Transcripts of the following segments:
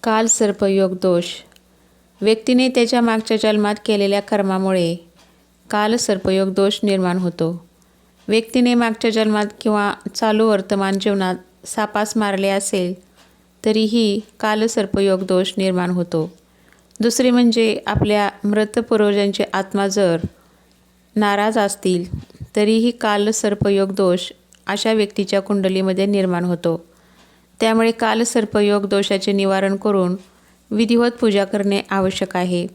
काल सर्पयोग दोष. व्यक्तीने त्याच्या मागच्या जन्मात केलेल्या कर्मामुळे काल सर्पयोग दोष निर्माण होतो. व्यक्तीने मागच्या जन्मात किंवा चालू वर्तमान जीवनात सापास मारले असेल तरीही काल सर्पयोग दोष निर्माण होतो. दुसरे म्हणजे आपल्या मृत पूर्वजांचे आत्मा जर नाराज असतील तरीही काल सर्पयोग दोष अशा व्यक्तीच्या कुंडलीमध्ये निर्माण होतो. त्यामुळे काल सर्पयोग दोषाचे निवारण करून विधिवत पूजा करणे आवश्यक आहे.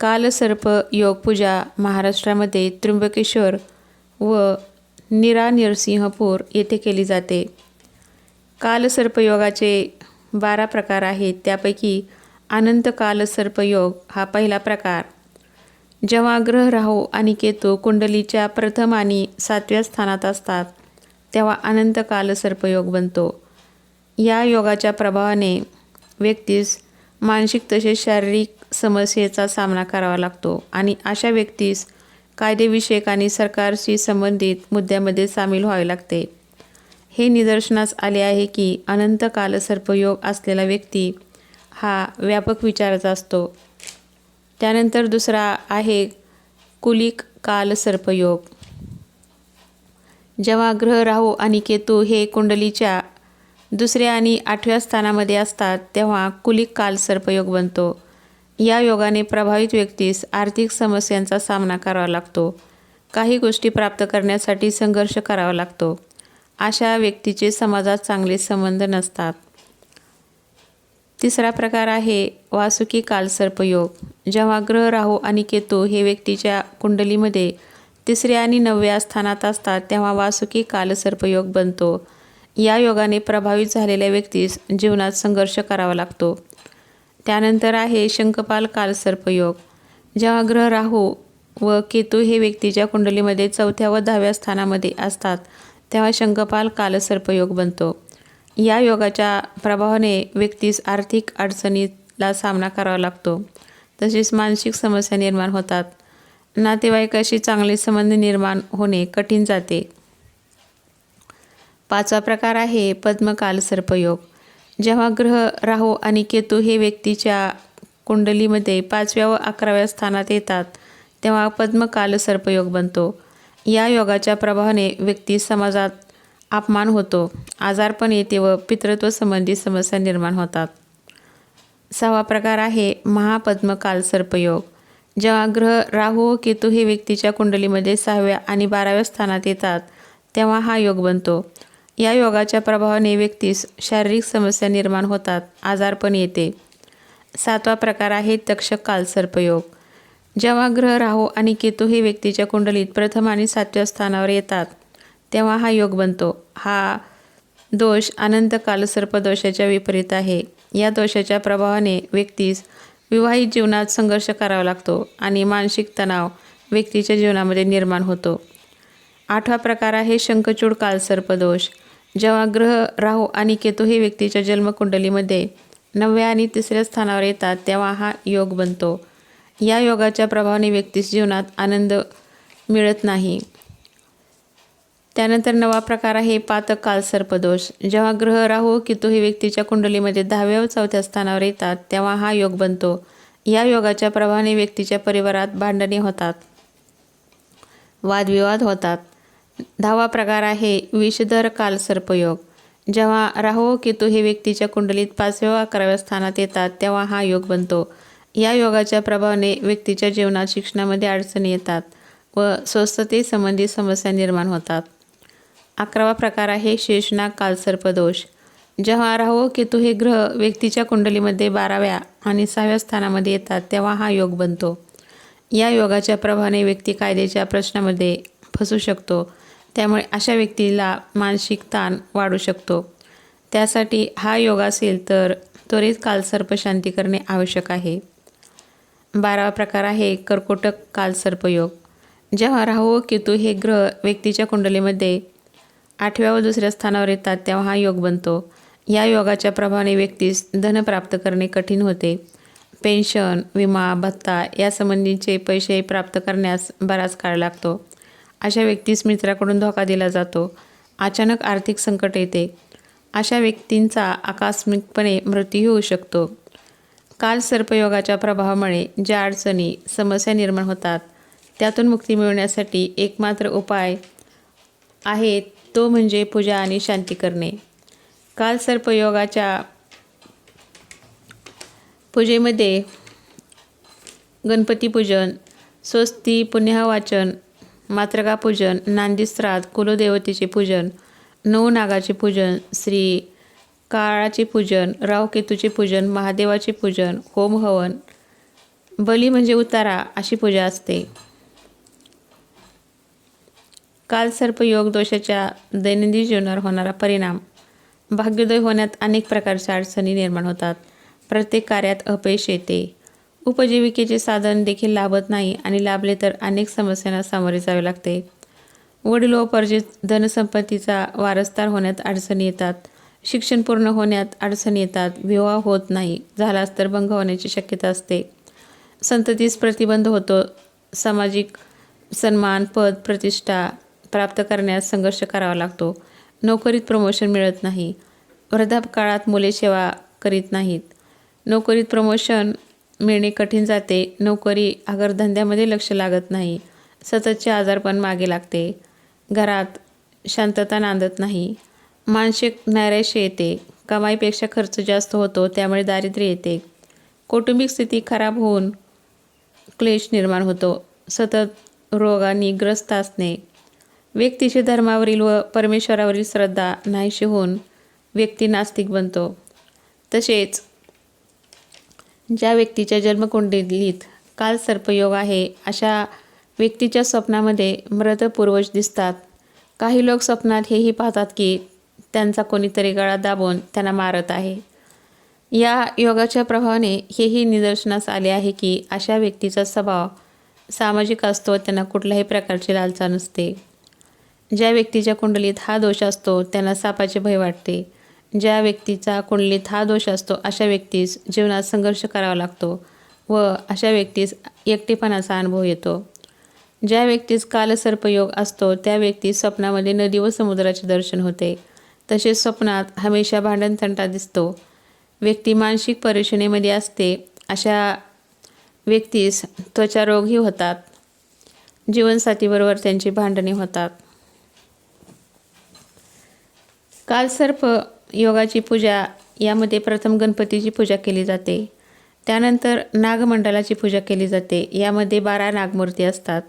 काल सर्प योग पूजा महाराष्ट्रामध्ये त्र्यंबकेश्वर व नीरा नरसिंहपूर येथे केली जाते. काल सर्पयोगाचे 12 प्रकार आहेत. त्यापैकी अनंत काल सर्पयोग हा पहिला प्रकार. जेव्हा ग्रह राहू आणि केतू कुंडलीच्या प्रथम आणि 7व्या स्थानात असतात तेव्हा अनंत काल सर्पयोग बनतो. या योगाच्या प्रभावाने व्यक्तीस मानसिक तसेच शारीरिक समस्येचा सामना करावा लागतो आणि अशा व्यक्तीस कायदेविषयक आणि सरकारशी संबंधित मुद्द्यामध्ये सामील व्हावे लागते. हे निदर्शनास आले आहे की अनंत काल सर्पयोग असलेला व्यक्ती हा व्यापक विचाराचा असतो. त्यानंतर दुसरा आहे कुलिक काल सर्पयोग. जेव्हा ग्रह राहू आणि केतू हे कुंडलीच्या 2ऱ्या आणि 8व्या स्थानामध्ये असतात तेव्हा कुलिक काल सर्पयोग बनतो. या योगाने प्रभावित व्यक्तीस आर्थिक समस्यांचा सामना करावा लागतो. काही गोष्टी प्राप्त करण्यासाठी संघर्ष करावा लागतो. अशा व्यक्तीचे समाजात चांगले संबंध नसतात. तिसरा प्रकार आहे वासुकी काल सर्पयोग. जेव्हा ग्रह राहू आणि केतू हे व्यक्तीच्या कुंडलीमध्ये 3ऱ्या आणि 9व्या स्थानात असतात तेव्हा वासुकी काल सर्पयोग बनतो. या योगाने प्रभावित झालेल्या व्यक्तीस जीवनात संघर्ष करावा लागतो. त्यानंतर आहे शंखपाल काल सर्पयोग. जेव्हा ग्रह राहू व केतू हे व्यक्तीच्या कुंडलीमध्ये 4थ्या व 10व्या स्थानामध्ये असतात तेव्हा शंखपाल काल सर्पयोग बनतो. या योगाच्या प्रभावाने व्यक्तीस आर्थिक अडचणीला सामना करावा लागतो. तसेच मानसिक समस्या निर्माण होतात. नातेवाईकाशी चांगले संबंध निर्माण होणे कठीण जाते. 5वा प्रकार आहे पद्मकाल सर्पयोग. जेव्हा ग्रह राहू आणि केतू हे व्यक्तीच्या कुंडलीमध्ये 5व्या व 11व्या स्थानात येतात तेव्हा पद्मकाल सर्पयोग बनतो. या योगाच्या प्रभावाने व्यक्ती समाजात अपमान होतो, आजारपण येते व पितृत्व संबंधी समस्या निर्माण होतात. 6वा प्रकार आहे महापद्मकाल सर्पयोग. जेव्हा ग्रह राहू व केतू हे व्यक्तीच्या कुंडलीमध्ये 6व्या आणि 12व्या स्थानात येतात तेव्हा हा योग बनतो. या योगाच्या प्रभावाने व्यक्तीस शारीरिक समस्या निर्माण होतात, आजारपण येते. 7वा प्रकार आहे तक्षक काल सर्पयोग. जेव्हा ग्रह राहू आणि केतू हे व्यक्तीच्या कुंडलीत प्रथम आणि 7व्या स्थानावर येतात तेव्हा हा योग बनतो. हा दोष अनंत काल सर्पदोषाच्या विपरीत आहे. या दोषाच्या प्रभावाने व्यक्तीस विवाहित जीवनात संघर्ष करावा लागतो आणि मानसिक तणाव व्यक्तीच्या जीवनामध्ये निर्माण होतो. 8वा प्रकार आहे शंखचूड काल सर्पदोष. जेव्हा ग्रह राहू आणि केतू हे व्यक्तीच्या जन्मकुंडलीमध्ये 9व्या आणि 3ऱ्या स्थानावर येतात तेव्हा हा योग बनतो. या योगाच्या प्रभावाने व्यक्तीस जीवनात आनंद मिळत नाही. त्यानंतर 9वा प्रकार आहे पातक काल सर्पदोष. जेव्हा ग्रह राहू केतू हे व्यक्तीच्या कुंडलीमध्ये 10व्या व 4थ्या स्थानावर येतात तेव्हा हा योग बनतो. या योगाच्या प्रभावाने व्यक्तीच्या परिवारात भांडणे होतात, वादविवाद होतात. 10वा प्रकार आहे विषधर काल सर्पयोग. जेव्हा राहू व केतू हे व्यक्तीच्या कुंडलीत 5व्या व 11व्या स्थानात येतात तेव्हा हा योग बनतो. या योगाच्या प्रभावाने व्यक्तीच्या जीवनात शिक्षणामध्ये अडचणी येतात व स्वस्थतेसंबंधी समस्या निर्माण होतात. 11वा प्रकार आहे शेषनाग काल सर्पदोष. जेव्हा राहू व केतू हे ग्रह व्यक्तीच्या कुंडलीमध्ये 12व्या आणि 6व्या स्थानामध्ये येतात तेव्हा हा योग बनतो. या योगाच्या प्रभावाने व्यक्ती कायद्याच्या प्रश्नामध्ये फसू शकतो. त्यामुळे अशा व्यक्तीला मानसिक ताण वाढू शकतो. त्यासाठी हा योग असेल तर त्वरित कालसर्पशांती करणे आवश्यक आहे. 12वा प्रकार आहे कर्कोटक काल सर्पयोग. जेव्हा राहू व केतू हे ग्रह व्यक्तीच्या कुंडलीमध्ये 8व्या व 2ऱ्या स्थानावर येतात तेव्हा हा योग बनतो. या योगाच्या प्रभावाने व्यक्तीस धन प्राप्त करणे कठीण होते. पेन्शन, विमा, भत्ता यासंबंधीचे पैसे प्राप्त करण्यास बराच काळ लागतो. अशा व्यक्तीस मित्राकडून धोका दिला जातो. अचानक आर्थिक संकट येते. अशा व्यक्तींचा आकस्मिकपणे मृत्यू होऊ शकतो. काल सर्पयोगाच्या प्रभावामुळे ज्या अडचणी, समस्या निर्माण होतात त्यातून मुक्ती मिळवण्यासाठी एकमात्र उपाय आहे तो म्हणजे पूजा आणि शांती करणे. काल सर्पयोगाच्या पूजेमध्ये गणपती पूजन, स्वस्ती पुण्यह वाचन, मातृका पूजन, नांदी श्राद्ध, कुलदेवतेचे पूजन, नवनागाचे पूजन, श्री काळाचे पूजन, राहुकेतूचे पूजन, महादेवाचे पूजन, होम हवन, बली म्हणजे उतारा अशी पूजा असते. काल सर्पयोग दोषाच्या दैनंदिन जीवनावर होणारा परिणाम. भाग्योदय होण्यात अनेक प्रकारच्या अडचणी निर्माण होतात. प्रत्येक कार्यात अपयश येते. उपजीविकेचे साधन देखील लाभत नाही आणि लाभले तर अनेक समस्यांना सामोरे जावे लागते. वडिलोपार्जित धनसंपत्तीचा वारसदार होण्यात अडचणी येतात. शिक्षण पूर्ण होण्यात अडचणी येतात. विवाह होत नाही, झालाच तर भंग होण्याची शक्यता असते. संततीस प्रतिबंध होतो. सामाजिक सन्मान, पद, प्रतिष्ठा प्राप्त करण्यास संघर्ष करावा लागतो. नोकरीत प्रमोशन मिळत नाही. वृद्धापकाळात मुले सेवा करीत नाहीत. नोकरीत प्रमोशन मिळणे कठीण जाते. नोकरी अगर धंद्यामध्ये लक्ष लागत नाही. सततचे आजारपण मागे लागते. घरात शांतता नांदत नाही. मानसिक नैराश्य येते. कमाईपेक्षा खर्च जास्त होतो, त्यामुळे दारिद्र्य येते. कौटुंबिक स्थिती खराब होऊन क्लेश निर्माण होतो. सतत रोगांनी ग्रस्त असणे. व्यक्तीची धर्मावरील व परमेश्वरावरील श्रद्धा नाहीशी होऊन व्यक्ती नास्तिक बनतो. तसेच ज्या व्यक्तीच्या जन्मकुंडलीत काल सर्पयोग आहे अशा व्यक्तीच्या स्वप्नामध्ये मृत पूर्वज दिसतात. काही लोक स्वप्नात हेही पाहतात की त्यांचा कोणीतरी गळा दाबून त्यांना मारत आहे. या योगाच्या प्रभावाने हेही निदर्शनास आले आहे की अशा व्यक्तीचा स्वभाव सामाजिक असतो. त्यांना कुठल्याही प्रकारची लालसा नसते. ज्या व्यक्तीच्या कुंडलीत हा दोष असतो त्यांना सापाचे भय वाटते. ज्या व्यक्तीचा कुंडलीत हा दोष असतो अशा व्यक्तीस जीवनात संघर्ष करावा लागतो व अशा व्यक्तीस एकटेपणाचा अनुभव येतो. ज्या व्यक्तीस कालसर्पयोग असतो त्या व्यक्तीस स्वप्नामध्ये नदी व समुद्राचे दर्शन होते. तसेच स्वप्नात हमेशा भांडणतंटा दिसतो. व्यक्ती मानसिक परेशानीमध्ये असते. अशा व्यक्तीस त्वचारोगही होतात. जीवनसाथीबरोबर त्यांची भांडणे होतात. कालसर्प योगाची पूजा यामध्ये प्रथम गणपतीची पूजा केली जाते. त्यानंतर नागमंडलाची पूजा केली जाते. यामध्ये 12 नागमूर्ती असतात.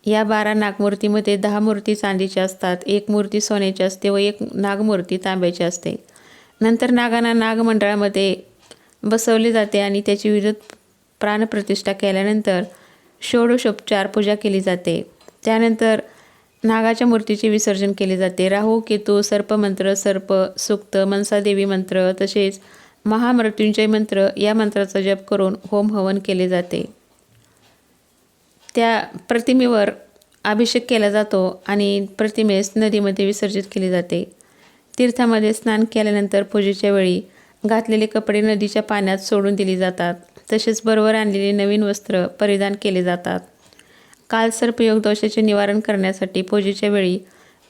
या 12 नागमूर्तीमध्ये 10 मूर्ती चांदीच्या असतात, 1 मूर्ती सोन्याची असते व 1 नागमूर्ती तांब्याची असते. नंतर नागांना नागमंडळामध्ये बसवले जाते आणि त्याची विद्युत प्राणप्रतिष्ठा केल्यानंतर षोडशोपचार पूजा केली जाते. त्यानंतर नागाच्या मूर्तीचे विसर्जन केले जाते. राहू, केतू, सर्पमंत्र, सर्प सूक्त, मनसादेवी मंत्र तसेच महामृत्युंजय मंत्र या मंत्राचा जप करून होम हवन केले जाते. त्या प्रतिमेवर अभिषेक केला जातो आणि प्रतिमेस नदीमध्ये विसर्जित केले जाते. तीर्थामध्ये स्नान केल्यानंतर पूजेच्या वेळी घातलेले कपडे नदीच्या पाण्यात सोडून दिली जातात. तसेच बरोबर आणलेले नवीन वस्त्र परिधान केले जातात. कालसर्पयोग दोषाचे निवारण करण्यासाठी पूजेच्या वेळी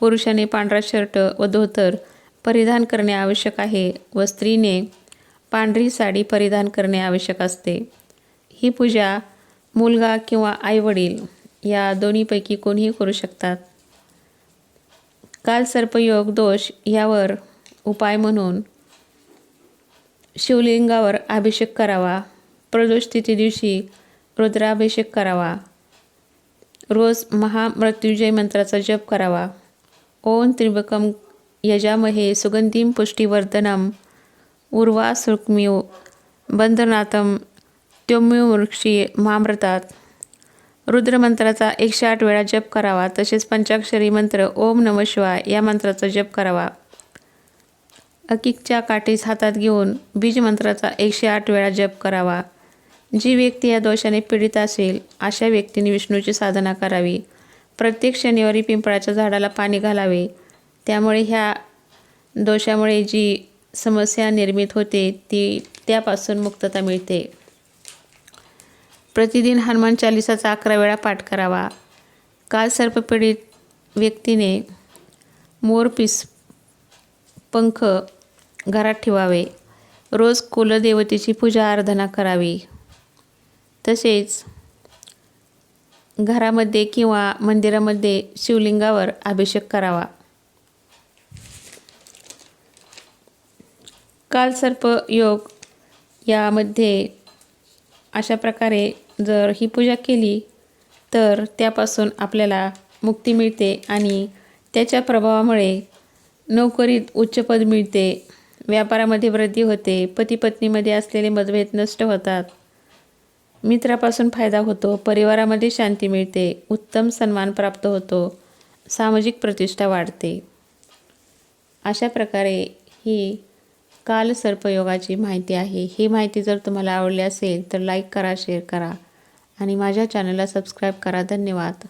पुरुषाने पांढरा शर्ट व धोतर परिधान करणे आवश्यक आहे व स्त्रीने पांढरी साडी परिधान करणे आवश्यक असते. ही पूजा मुलगा किंवा आईवडील या दोन्हीपैकी कोणीही करू शकतात. कालसर्पयोग दोष यावर उपाय म्हणून शिवलिंगावर अभिषेक करावा. प्रदोष तिथी दिवशी रुद्राभिषेक करावा. रोज महामृत्युंजय मंत्राचा जप करावा. ओम त्र्यंबकम यजामहे सुगंधिं पुष्टिवर्धनम उर्वारुकमिव बंधनाथम त्र्यंबकमृक्षी महामृतात. रुद्रमंत्राचा 108 वेळा जप करावा. तसेच पंचाक्षरी मंत्र ओम नमः शिवाय या मंत्राचा जप करावा. अकिकच्या काठीस हातात घेऊन बीज मंत्राचा 108 वेळा जप करावा. जी व्यक्ती या दोषाने पीडित असेल अशा व्यक्तीने विष्णूची साधना करावी. प्रत्येक शनिवारी पिंपळाच्या झाडाला पाणी घालावे. त्यामुळे ह्या दोषामुळे जी समस्या निर्मित होते त्यापासून मुक्तता मिळते. प्रतिदिन हनुमान चालिसाचा 11 वेळा पाठ करावा. कालसर्पपीडित व्यक्तीने मोरपीस, पंख घरात ठेवावे. रोज कुलदेवतेची पूजा आराधना करावी. तसेच घरामध्ये किंवा मंदिरामध्ये शिवलिंगावर अभिषेक करावा. कालसर्प योग यामध्ये अशा प्रकारे जर ही पूजा केली तर त्यापासून आपल्याला मुक्ती मिळते आणि त्याच्या प्रभावामुळे नोकरीत उच्चपद मिळते, व्यापारामध्ये वृद्धी होते, पती पत्नीमध्ये असलेले मतभेद नष्ट होतात, मित्रापासून फायदा होतो, परिवारामध्ये शांती मिळते, उत्तम सन्मान प्राप्त होतो, सामाजिक प्रतिष्ठा वाढते. अशा प्रकारे ही कालसर्पयोगाची माहिती आहे. ही माहिती जर तुम्हाला आवडली असेल तर लाईक करा, शेअर करा आणि माझ्या चॅनलला सबस्क्राईब करा. धन्यवाद.